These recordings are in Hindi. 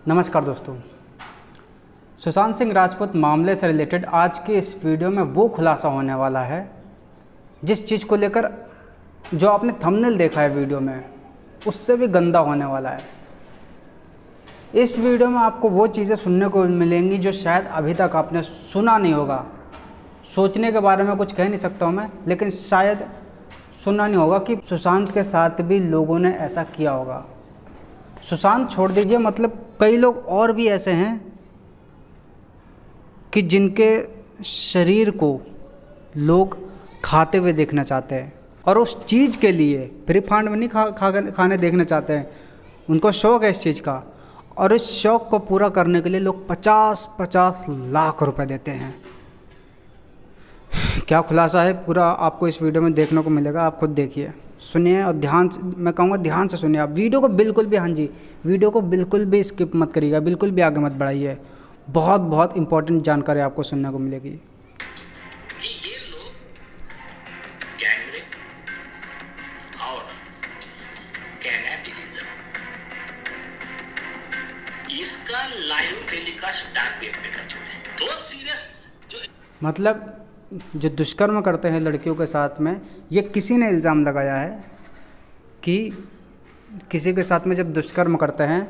नमस्कार दोस्तों, सुशांत सिंह राजपूत मामले से रिलेटेड आज के इस वीडियो में वो खुलासा होने वाला है जिस चीज़ को लेकर जो आपने थंबनेल देखा है वीडियो में उससे भी गंदा होने वाला है। इस वीडियो में आपको वो चीज़ें सुनने को मिलेंगी जो शायद अभी तक आपने सुना नहीं होगा। सोचने के बारे में कुछ कह नहीं सकता हूँ मैं, लेकिन शायद सुना नहीं होगा कि सुशांत के साथ भी लोगों ने ऐसा किया होगा। सुशांत छोड़ दीजिए, मतलब कई लोग और भी ऐसे हैं कि जिनके शरीर को लोग खाते हुए देखना चाहते हैं और उस चीज़ के लिए फ्री फंड में नहीं खाने देखना चाहते हैं। उनको शौक़ है इस चीज़ का और इस शौक़ को पूरा करने के लिए लोग 50-50 लाख रुपए देते हैं। क्या खुलासा है पूरा आपको इस वीडियो में देखने को मिलेगा, आप खुद देखिए, सुनिए और ध्यान से, मैं कहूँगा ध्यान से सुनिए आप वीडियो को बिल्कुल भी, हाँ जी, वीडियो को बिल्कुल भी स्किप मत करिएगा, बिल्कुल भी आगे मत बढ़ाइए। बहुत इंपॉर्टेंट जानकारी आपको सुनने को मिलेगी। कि ये लोग गैंगरेप और कैनाबिलिज्म इसका लाइव टेलीकास्ट डार्क वेब पे करते हैं। दो सीरियस जो मतलब जो दुष्कर्म करते हैं लड़कियों के साथ में, ये किसी ने इल्ज़ाम लगाया है कि किसी के साथ में जब दुष्कर्म करते हैं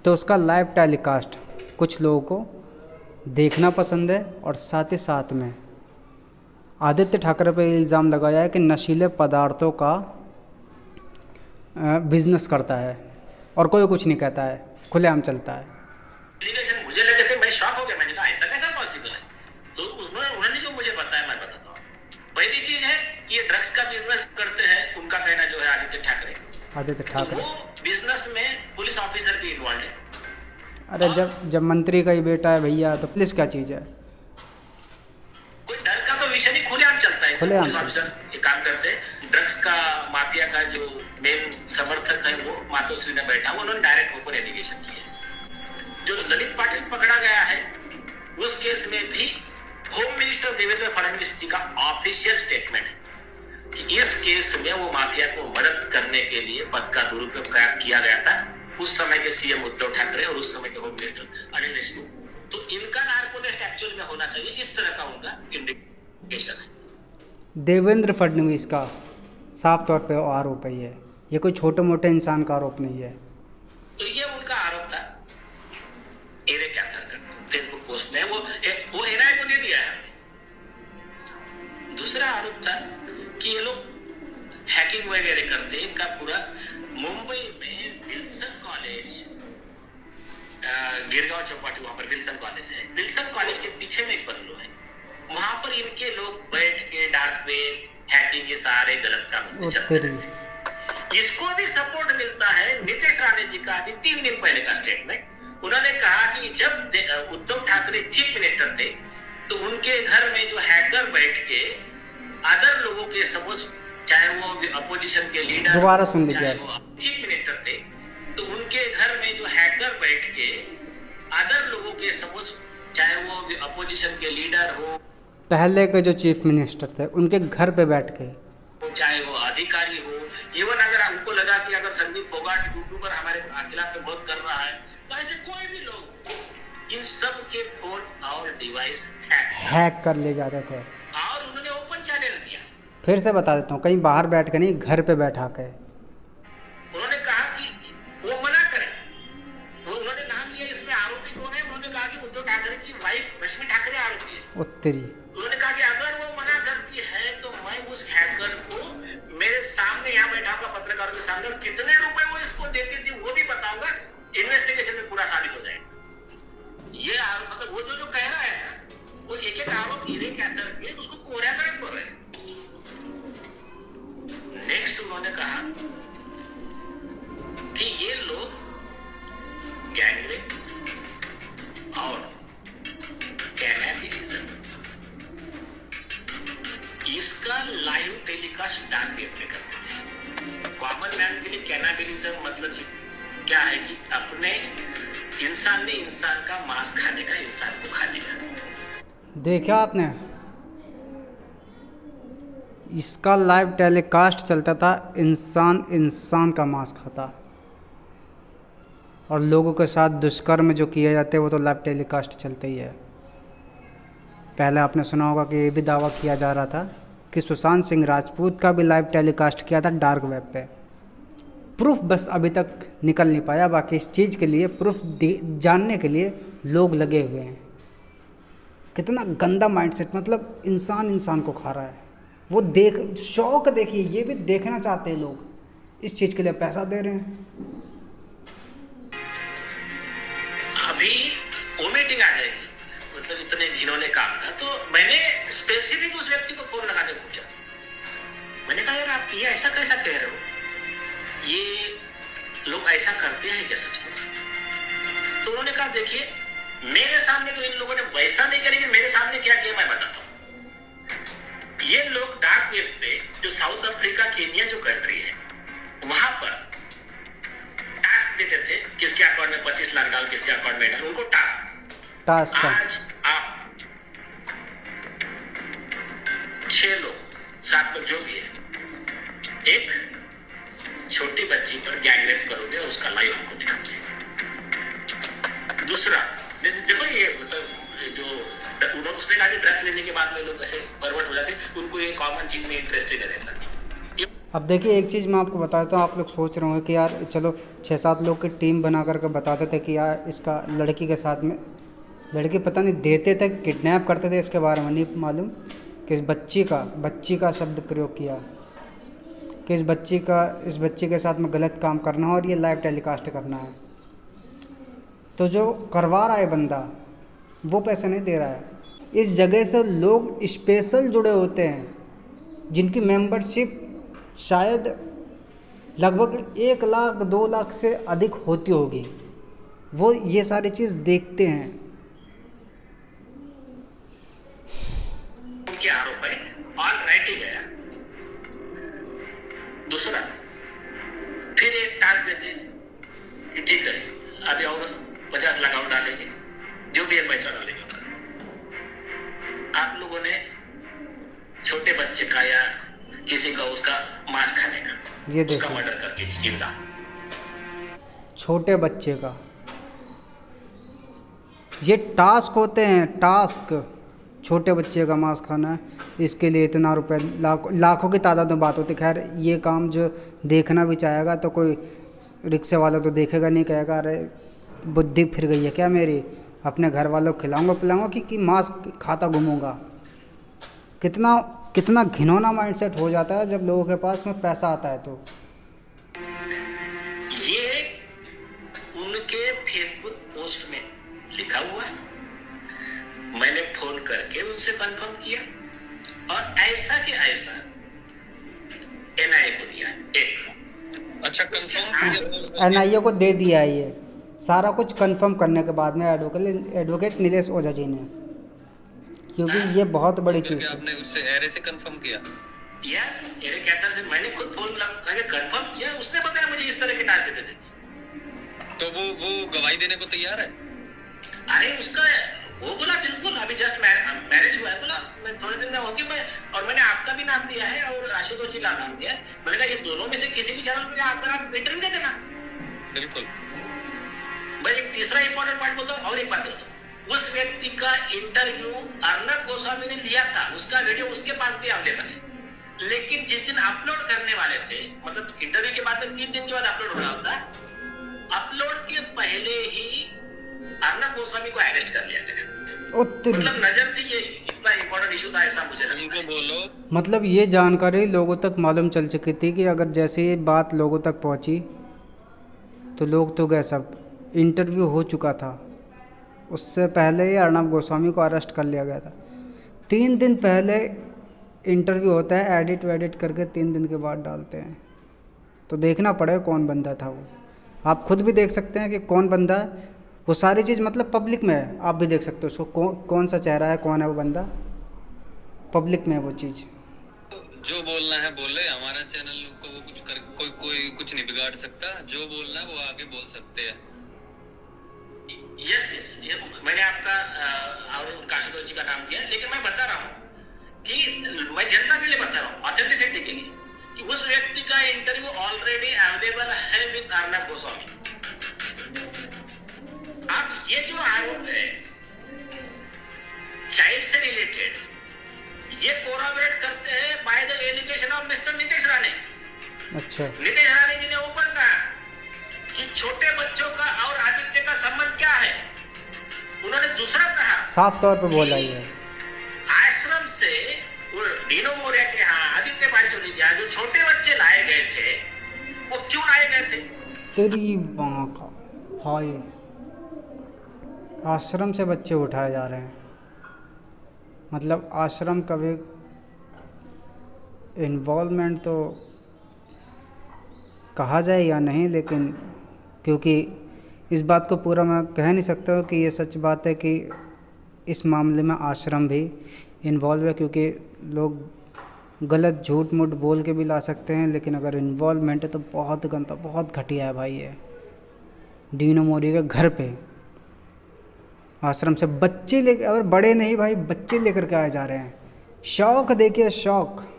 तो उसका लाइव टेलीकास्ट कुछ लोगों को देखना पसंद है और साथ ही साथ में आदित्य ठाकरे पे इल्ज़ाम लगाया है कि नशीले पदार्थों का बिजनेस करता है और कोई कुछ नहीं कहता है, खुलेआम चलता है। मुझे लगे थे, मैं शॉक हो गया, मैंने कहा ऐसा कैसा पॉसिबल है। तो उन्होंने जो मुझे बताया मैं बताता हूँ। पहली चीज है कि ये ड्रग्स का बिजनेस करते हैं, उनका कहना जो है आदित्य ठाकरे, तो वो बिजनेस में पुलिस ऑफिसर भी इन्वॉल्व है। अरे जब मंत्री का ही बेटा है भैया तो पुलिस क्या चीज़ है। कोई डर का तो विषय नहीं, खुलेआम चलता है। पुलिस ऑफिसर ये काम करते हैं। ड्रग्स का माफिया का जो मेन समर्थक है वो मातोश्री ने बैठा, उन्होंने डायरेक्ट ऊपर एलिगेशन किया। जो ललित पाटिल पकड़ा गया है उस केस में भी होम मिनिस्टर देवेंद्र फडणवीस जी का ऑफिशियल स्टेटमेंट है कि इस केस में वो माफिया को मदद करने के लिए पद का दुरुपयोग किया गया था उस समय के सीएम उद्धव ठाकरे और उस समय के होम मिनिस्टर अनिल देशमुख। तो इनका नार्कोलिस्ट एक्चुअल में होना चाहिए, इस तरह का उनका इंडिकेशन है। देवेंद्र फडणवीस का साफ तौर पे आरोप है, ये कोई छोटे मोटे इंसान का आरोप नहीं है। तो ये उनका आरोप था। एरे क्या था फेसबुक पोस्ट में, वो एनआईए को दे दिया है। दूसरा आरोप था कि ये लोग हैकिंग वगैरह करते हैं। इनका पूरा मुंबई में विल्सन कॉलेज, गिरगांव चौपाटी, वहां पर विल्सन कॉलेज है। विल्सन कॉलेज के पीछे में एक बंगलो है, वहां पर इनके लोग बैठ के डार्क वेब, हैकिंग, ये सारे गलत काम चलते हैं। इसको भी सपोर्ट मिलता है नीतीश राणे जी का अभी 3 दिन पहले का स्टेटमेंट। उन्होंने कहा कि जब उद्धव ठाकरे चीफ मिनिस्टर थे तो उनके घर में जो हैकर बैठ के अदर लोगों के समझ, चाहे वो अपोजिशन के लीडर, दोबारा सुन लीजिए, चीफ मिनिस्टर थे तो उनके घर में जो हैकर बैठ के अदर लोगों के समझ, चाहे वो अपोजिशन के लीडर हो, पहले के जो चीफ मिनिस्टर थे उनके घर पे बैठ के, चाहे वो अधिकारी हो, इवन अगर उनको लगा कि अगर संदीप फोगाट यूट्यूबर हमारे खिलाफ में बहुत कर रहा है तो ऐसे कोई भी लोग इन सब के फोन और डिवाइस हैक कर ले जाते थे और उन्होंने ओपन चैनल दिया। फिर से बता देता हूँ, कहीं बाहर बैठ के नहीं, घर पे बैठा के। उन्होंने कहा कि वो मना करे, उन्होंने नाम लिया इसमें आरोपी कौन है, उन्होंने कहा कि उद्धव ठाकरे की वाइफ रश्मि ठाकरे आरोपी है। उत्तरी उन्होंने कहा कि अगर वो मना करती है तो मैं उस हैकर को मेरे सामने यहाँ बैठा होगा पत्रकारों के सामने और कितने रुपए वो इसको देती थी वो भी बताऊंगा, इन्वेस्टिगेशन में पूरा साबित हो जाएगा। ये मतलब वो जो कह रहा है ना, वो एक आरोप हीरे के अंदर के उसको कोरियाकरण बोल रहे हैं। नेक्स्ट उन्होंने कहा कि ये लोग गैंगरेप और कैनाबिलिज्म इसका लाइव टेलीकास्ट डार्क वेब पे करते थे। कॉमन मैन के लिए कैनाबिलिज्म मतलब क्या है कि अपने इंसान ने इंसान का मांस खाने का, इंसान को खाने का। देखा आपने, इसका लाइव टेलीकास्ट चलता था, इंसान का मांस खाता। और लोगों के साथ दुष्कर्म जो किए जाते हैं वो तो लाइव टेलीकास्ट चलते ही है। पहले आपने सुना होगा कि ये भी दावा किया जा रहा था कि सुशांत सिंह राजपूत का भी लाइव टेलीकास्ट किया था डार्क वेब पे। प्रूफ बस अभी तक निकल नहीं पाया। बाकी इस चीज़ के लिए प्रूफ जानने के लिए लोग लगे हुए हैं। कितना गंदा माइंडसेट, मतलब इंसान को खा रहा है। वो शौक देखिए, ये भी देखना चाहते हैं लोग, इस चीज़ के लिए पैसा दे रहे हैं। अभी वो मीटिंग आ जाएगी, मतलब इतने जिन्होंने काम था, तो मैंने स्पेसिफिक उस व्यक्ति को फोन लगा के पूछा। मैंने कहा यार आप ये ऐसा कैसा कह रहे हो, ये लोग ऐसा करते हैं क्या सच में? तो उन्होंने कहा देखिए मेरे सामने तो इन लोगों ने वैसा नहीं करेंगे, मेरे सामने क्या किया मैं बताता हूँ। ये लोग डार्क वेब पे, जो साउथ अफ्रीका केनिया जो कंट्री है, वहां पर टास्क देते थे, किसके अकाउंट में 25 लाख डाल, किसके अकाउंट में डाल, उनको टास्क आज आप 6 लोग 7 लोग जो भी है, एक छोटी बच्ची पर गैंग रेप करोगे, उसका लाइव हमको दिखाते हैं। दूसरा देखो ये मतलब जो उसने कहा कि ड्रग्स लेने के बाद में लोग ऐसे परवर्ट हो जाते, उनको ये कॉमन चीज में इंटरेस्ट ही नहीं रहता। अब देखिए एक चीज़ मैं आपको बताता हूँ, आप लोग सोच रहे होंगे कि यार चलो 6-7 लोग की टीम बना करके बताते थे कि यार इसका लड़की के साथ में, लड़की पता नहीं देते थे किडनैप करते थे, इसके बारे में नहीं मालूम। कि इस बच्ची का शब्द प्रयोग किया कि इस बच्ची के साथ में गलत काम करना है और ये लाइव टेलीकास्ट करना है। तो जो करवा रहा है बंदा वो पैसे नहीं दे रहा है। इस जगह से लोग स्पेशल जुड़े होते हैं जिनकी मेंबरशिप शायद लगभग 1 लाख 2 लाख से अधिक होती होगी, वो ये सारी चीज़ देखते हैं। उनके आरोप है ऑलराइट गया। दूसरा फिर एक टास्क देते हैं कि ठीक है अभी और 50 लाख और डालेंगे, जो भी है पैसा डालेंगे। आप लोगों ने छोटे बच्चे का या किसी का उसका मांस खाने का, ये उसका मर्डर करके जिंदा, छोटे बच्चे का, ये टास्क होते हैं, टास्क। छोटे बच्चे का मांस खाना है, इसके लिए इतना रुपए, लाखों की तादाद में बात होती। खैर ये काम जो देखना भी चाहेगा तो कोई रिक्शे वाला तो देखेगा नहीं, कहेगा अरे बुद्धि फिर गई है क्या मेरी, अपने घर वालों को खिलाऊंगा पिलाऊंगा कि मांस खाता घूमूंगा। कितना घिनौना माइंडसेट हो जाता है जब लोगों के पास में पैसा आता है। तो ये उनके फेसबुक पोस्ट में लिखा हुआ है, मैंने फोन करके उनसे कंफर्म किया और ऐसा कि ऐसा एनआईए को दिया। एक अच्छा कंफर्म एनआईए को दे दिया है। ये सारा कुछ कंफर्म करने के बाद में एडवोकेट नीलेश ओझा जी ने, क्योंकि ये बहुत बड़ी चीज़ है। आपने उससे एरे से कंफर्म किया? यस, एरे कहता है मैंने खुद फोन करके कंफर्म किया, उसने बताया मुझे इस तरह के टास्क देते थे। तो वो गवाही देने को तैयार है? अरे उसका वो बोला बिल्कुल, अभी जस्ट मैरिज हुआ है, बोला मैं थोड़े दिन में होगी मैं, और मैंने आपका भी नाम दिया है और आशुतोष जी का नाम दिया है। मैंने कहा ये दोनों में से किसी भी चैनल पे आप इंटरव्यू दे देना। बिल्कुल। मैं एक तीसरा इंपॉर्टेंट पॉइंट बोलता हूँ और एक बात बोलता हूँ, उस व्यक्ति का इंटरव्यू अर्नब गोस्वामी ने लिया था, उसका वीडियो उसके पास भी अवेलेबल है। लेकिन जिस दिन अपलोड करने वाले थे, मतलब इंटरव्यू के बाद में 3 दिन के बाद अपलोड होना होता, अपलोड के पहले ही अर्नब गोस्वामी को अरेस्ट कर लिया गया। मतलब नजर से ये इतना इंपॉर्टेंट इशू था, ऐसा मुझे लगता है। बोलो मतलब ये जानकारी लोगों तक मालूम चल चुकी थी कि अगर जैसे ये बात लोगों तक पहुंची तो लोग तो गए सब। इंटरव्यू हो चुका था, उससे पहले ही अर्नब गोस्वामी को अरेस्ट कर लिया गया था। 3 दिन पहले इंटरव्यू होता है, एडिट वेडिट करके 3 दिन के बाद डालते हैं। तो देखना पड़ेगा कौन बंदा था वो। आप खुद भी देख सकते हैं कि कौन बंदा है। वो सारी चीज़ मतलब पब्लिक में है, आप भी देख सकते हो उसको कौन सा चेहरा है, कौन है वो बंदा, पब्लिक में है वो चीज़। जो बोलना है बोले, हमारा चैनल को वो कोई कुछ नहीं बिगाड़ सकता। जो बोलना है वो आगे बोल सकते हैं। यस, ये मैंने आपका और काशीनाथ जी का नाम दिया, लेकिन मैं बता रहा हूँ कि मैं जनता के लिए बता रहा हूँ, ऑथेंटिसिटी के लिए, कि उस व्यक्ति का इंटरव्यू ऑलरेडी अवेलेबल है विद अर्नब गोस्वामी। अच्छा, नीतीश राणे जी ने ओपन कहा कि छोटे बच्चों का और आदित्य का संबंध क्या है। उन्होंने दूसरा कहा, साफ तौर पे बोला ही है, आश्रम से वो डीनो मोरिया के यहाँ आदित्य पांचोली के यहाँ जो छोटे बच्चे लाए गए थे वो क्यों लाए गए थे। तेरी माँ का भाई, आश्रम से बच्चे उठाए जा रहे हैं, मतलब आश्रम का भी इन्वॉल्वमेंट तो कहा जाए या नहीं, लेकिन क्योंकि इस बात को पूरा मैं कह नहीं सकता हूँ कि ये सच बात है कि इस मामले में आश्रम भी इन्वॉल्व है, क्योंकि लोग गलत झूठ मूठ बोल के भी ला सकते हैं, लेकिन अगर इन्वॉल्वमेंट है तो बहुत गंदा, बहुत घटिया है भाई। ये डीनो मोरिया के घर पे आश्रम से बच्चे लेकर, और बड़े नहीं भाई, बच्चे लेकर के आए जा रहे हैं। शौक देखिए, शौक।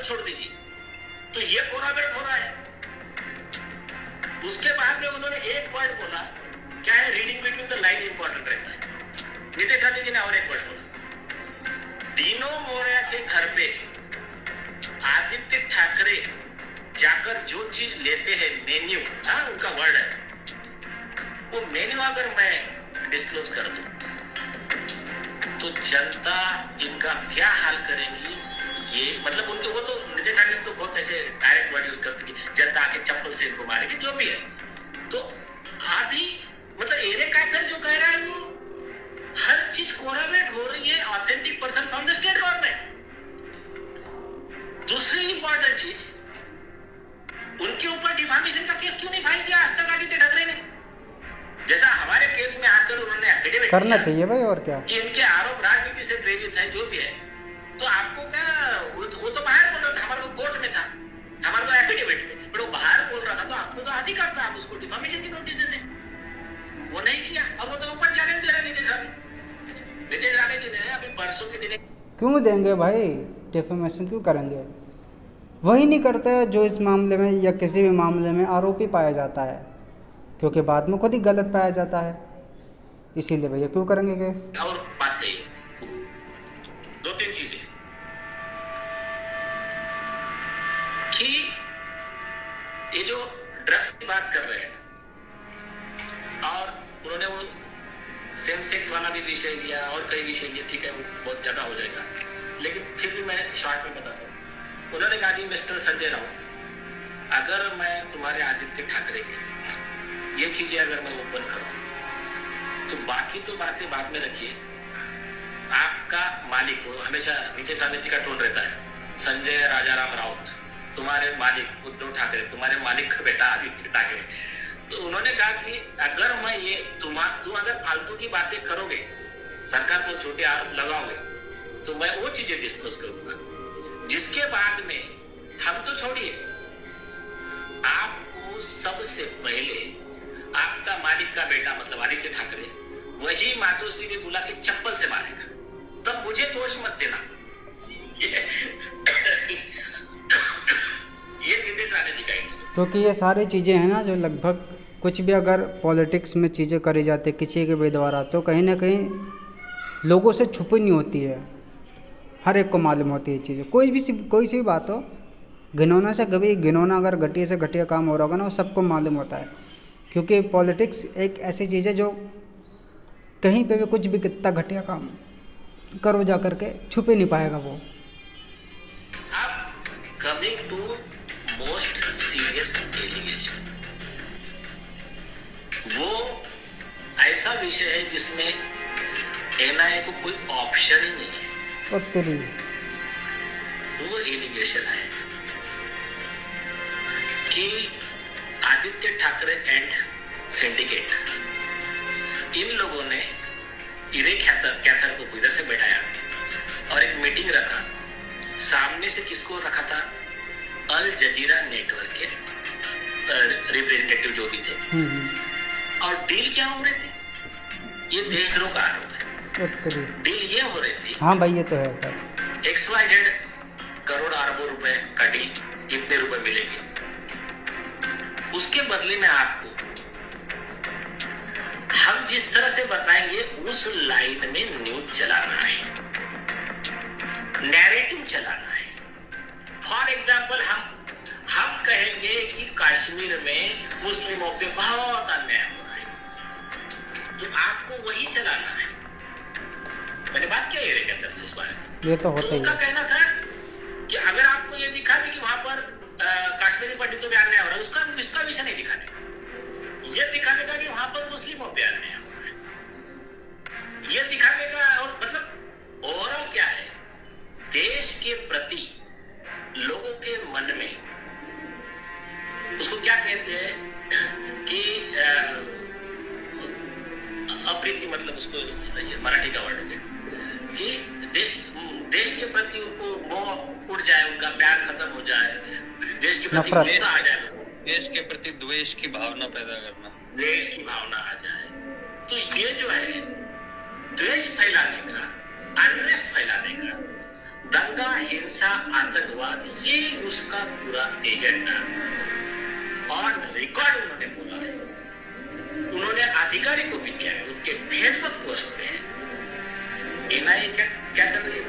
छोड़ दीजिए, तो ये कोराबेट हो रहा है। उसके बाद में उन्होंने एक वर्ड बोला, क्या है, reading between the line important रहता है। नीतीश राणे जी ने और एक वर्ड बोला, डीनो मोरिया के घर पे आदित्य ठाकरे जाकर जो चीज लेते हैं, मेन्यू, हाँ उनका वर्ड है, वो मेन्यू अगर मैं डिस्क्लोज कर दूं तो जनता इनका क्या हाल करेगी। ये मतलब उनको, वो तो नीतीश राणे तो बहुत ऐसे डायरेक्ट वर्ड यूज करते कि जनता आके चप्पल से इनको मारेगी, जो भी है। तो अभी मतलब एरे कायसर जो कह रहा है वो हर चीज कोराबेट हो रही है, authentic person from the state government. दूसरी इंपॉर्टेंट चीज, उनके ऊपर डिफामेशन का केस क्यों नहीं फाइल किया आज तक आदित्य ठाकरे ने। जैसा हमारे केस में आकर उन्होंने एफिडेविट करना चाहिए भाई, और क्या, कि इनके आरोप राजनीति से प्रेरित है, जो भी है। तो आपको क्या, वो तो बाहर बोल रहा था, हमारा तो कोर्ट में था, हमारा तो एफिडेविट में, पर वो बाहर बोल रहा था, तो आपको तो अधिकार था, आप उसको डिफामेशन की नोटिस देते। वो नहीं किया, अब वो तो ऊपर चैलेंज दे रहे नीतीश राणे जी ने अभी परसों के दिन। क्यों देंगे भाई, डिफेमेशन क्यों करेंगे। वही नहीं करता है जो इस मामले में या किसी भी मामले में आरोपी पाया जाता है, क्योंकि बाद में खुद ही गलत पाया जाता है, इसीलिए भैया क्यों करेंगे केस। और बातें, दो तीन चीजें कि ये जो ड्रग्स की बात कर रहे हैं, और उन्होंने वो सेम सेक्स वाला भी विषय लिया और कई विषय लिए, ठीक है वो बहुत ज्यादा हो जाएगा, लेकिन फिर भी मैं शॉर्ट में बताता हूँ। उन्होंने कहा कि मिस्टर संजय राउत, अगर मैं तुम्हारे आदित्य ठाकरे के ये चीजें अगर मैं ओपन करूं तो बाकी तो बातें बाद में रखिए, आपका मालिक हो, हमेशा नीतीश राणे जी का टोन रहता है, संजय राजाराम राउत तुम्हारे मालिक उद्धव ठाकरे, तुम्हारे मालिक का बेटा आदित्य ठाकरे। तो उन्होंने कहा कि अगर मैं ये तुम अगर फालतू की बातें करोगे, सरकार को छोटे आरोप लगाओगे, तो मैं वो चीजें डिस्कस करूंगा, जिसके बाद में हम तो छोड़िए, आपको सबसे पहले आपका मालिक का बेटा मतलब आदित्य ठाकरे वही मातोश्री ने बुला के चप्पल से मारेगा, तब मुझे दोष मत देना। ये नीतीश राणे जी का, क्योंकि ये सारी चीज़ें हैं ना, जो लगभग कुछ भी अगर पॉलिटिक्स में चीज़ें करी जाती है किसी के भी द्वारा, तो कहीं ना कहीं लोगों से छुपी नहीं होती है, हर एक को मालूम होती है चीज़ें। कोई सी भी बात हो, घिनौना से कभी घिनौना अगर घटिया से घटिया काम हो रहा होगा ना, वो सबको मालूम होता है, क्योंकि पॉलिटिक्स एक ऐसी चीज़ है जो कहीं पे भी कुछ भी कितना घटिया काम करो जा करके छुपे नहीं पाएगा वो। Coming to most serious allegation, वो ऐसा विषय है जिसमें एनआईए को कोई ऑप्शन ही नहीं है। वो एलिगेशन है कि आदित्य ठाकरे एंड सिंडिकेट, इन लोगों ने इरे कैथर को इधर से बैठाया और एक मीटिंग रखा, सामने से किसको रखा था, अल जजीरा नेटवर्क के रिप्रेजेंटेटिव जो भी थे, और डील क्या हो रही थी, ये देशद्रोह का आरोप है। डील ये हो रही थी, हाँ भाई ये तो है, XYZ करोड़ अरबों रुपए का डील, इतने रुपए मिलेंगे, उसके बदले में आपको हम जिस तरह से बताएंगे उस लाइन में न्यूज चलाना है। नैरेटिव चलाना है। फॉर एग्जाम्पल हम कहेंगे कि कश्मीर में मुस्लिमों पे बहुत अन्याय हो रहा है, तो आपको वही चलाना है। मैंने बात क्या ये के अंदर से इस बारे में, ये तो होता ही है। उनका कहना था कि अगर आपको ये दिखा दे कि वहां पर कश्मीरी पंडितों पे अन्याय हो रहा है, इसका विषय नहीं दिखाने, ये दिखाने का कि वहां पर मुस्लिमों पे अन्याय हो रहा है, ये दिखाने का। और मतलब ओवरऑल क्या है, देश के प्रति लोगों के मन में उसको क्या कहते हैं कि अप्रीति, मतलब उसको मराठी का वर्ड है कि देश के प्रति उनको मोह उड़ जाए, उनका प्यार खत्म हो जाए, देश के प्रति गुस्सा आ जाए, देश के प्रति द्वेष की भावना पैदा करना, द्वेष की भावना आ जाए। तो ये जो है द्वेष फैलाने का, अनरेस्ट फैलाने का, दंगा, हिंसा, आतंकवाद, ये उसका पूरा एजेंडा। और रिकॉर्ड उन्होंने बोला है, उन्होंने अधिकारी को भी किया है, उनके फेसबुक पोस्ट पे एनआईए क्या कर रही है,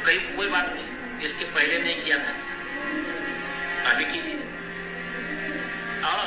कहीं कोई बात नहीं, इसके पहले नहीं किया था, अभी कीजिए। और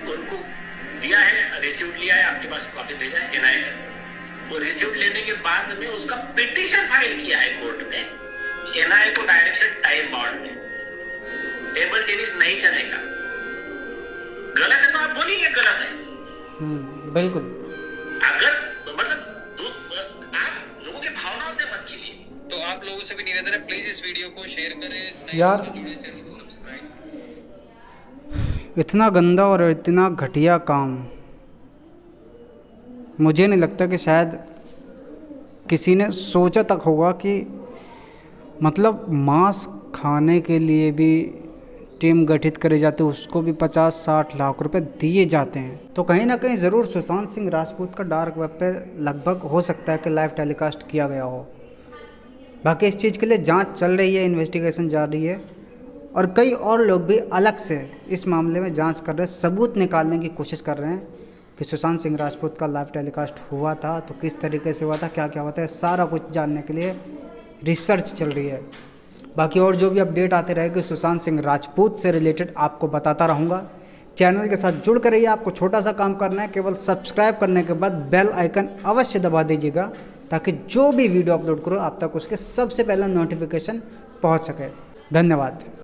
उनको दिया है, रिसीव्ड लिया है, आपके पास कॉपी भेजा है एनआईए का, वो रिसीव्ड लेने के बाद में उसका पिटीशन फाइल किया है कोर्ट में, एनआईए को डायरेक्शन टाइम बाउंड में, टेबल टेनिस नहीं चलेगा। गलत है तो आप बोलिए गलत है, बिल्कुल। अगर मतलब आप लोगों के भावनाओं से मत खेलिए। तो आप लोगों से भी निवेदन है, प्लीज इस वीडियो को शेयर करें यार। चैनल को सब्सक्राइब। इतना गंदा और इतना घटिया काम मुझे नहीं लगता कि शायद किसी ने सोचा तक होगा कि मतलब मांस खाने के लिए भी टीम गठित करे जाते, उसको भी 50-60 लाख रुपए दिए जाते हैं। तो कहीं ना कहीं ज़रूर सुशांत सिंह राजपूत का डार्क वेब पे लगभग हो सकता है कि लाइव टेलीकास्ट किया गया हो। बाकी इस चीज़ के लिए जांच चल रही है, इन्वेस्टिगेशन जारी है, और कई और लोग भी अलग से इस मामले में जांच कर रहे हैं, सबूत निकालने की कोशिश कर रहे हैं कि सुशांत सिंह राजपूत का लाइव टेलीकास्ट हुआ था तो किस तरीके से हुआ था, क्या क्या हुआ था, सारा कुछ जानने के लिए रिसर्च चल रही है। बाकी और जो भी अपडेट आते रहेंगे सुशांत सिंह राजपूत से रिलेटेड आपको बताता रहूँगा। चैनल के साथ जुड़ कर रहिए। आपको छोटा सा काम करना है, केवल सब्सक्राइब करने के बाद बेल आइकन अवश्य दबा दीजिएगा ताकि जो भी वीडियो अपलोड करो आप तक उसके सबसे पहले नोटिफिकेशन पहुंच सके। धन्यवाद।